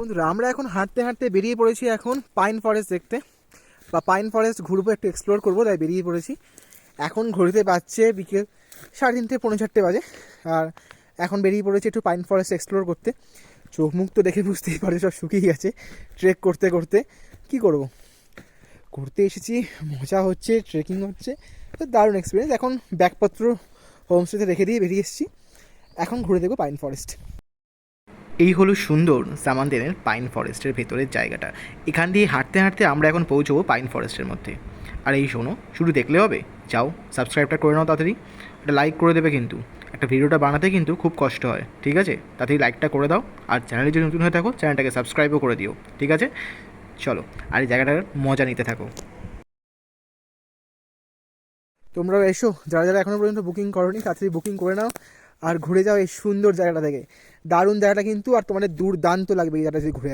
বন্ধুরা আমরা এখন হাঁটতে হাঁটতে বেরিয়ে পড়েছি এখন পাইন ফরেস্ট দেখতে, বা পাইন ফরেস্ট ঘুরবো, একটু এক্সপ্লোর করবো, তাই বেরিয়ে পড়েছি। এখন ঘড়িতে বাজছে বিকেল 3:30 পৌনে 4টে বাজে, আর এখন বেরিয়ে পড়েছি একটু পাইন ফরেস্ট এক্সপ্লোর করতে। চোখ মুখ তো দেখে বুঝতেই পারে সব শুকিয়ে গেছে ট্রেক করতে করতে। কি করব, ঘুরতে এসেছি, মজা হচ্ছে, ট্রেকিং হচ্ছে, তো দারুণ এক্সপিরিয়েন্স। এখন ব্যাগপত্র হোমস্টেতে রেখে দিয়ে বেরিয়ে এসেছি, এখন ঘুরে দেখবো পাইন ফরেস্ট। এই হলো সুন্দর সামানদেনের পাইন ফরেস্টের ভেতরের জায়গাটা। এখান দিয়ে হাঁটতে হাঁটতে আমরা এখন পৌঁছবো পাইন ফরেস্টের মধ্যে। আর এই শোনো, শুধু দেখলে হবে, যাও সাবস্ক্রাইবটা করে নাও তাড়াতাড়ি, একটা লাইক করে দেবে। কিন্তু একটা ভিডিওটা বানাতে কিন্তু খুব কষ্ট হয়, ঠিক আছে? তাড়াতাড়ি লাইকটা করে দাও, আর চ্যানেলে যদি নতুন হয়ে থাকো চ্যানেলটাকে সাবস্ক্রাইবও করে দিও, ঠিক আছে? চলো, আর এই জায়গাটার মজা নিতে থাকো। তোমরাও এসো, যারা যারা এখনও পর্যন্ত বুকিং করোনি তাড়াতাড়ি বুকিং করে নাও, আর ঘুরে যাও এই সুন্দর জায়গাটা থেকে। দারুণ জায়গাটা কিন্তু, আর তোমাদের দুর্দান্ত লাগবে এই জায়গাটা যদি ঘুরে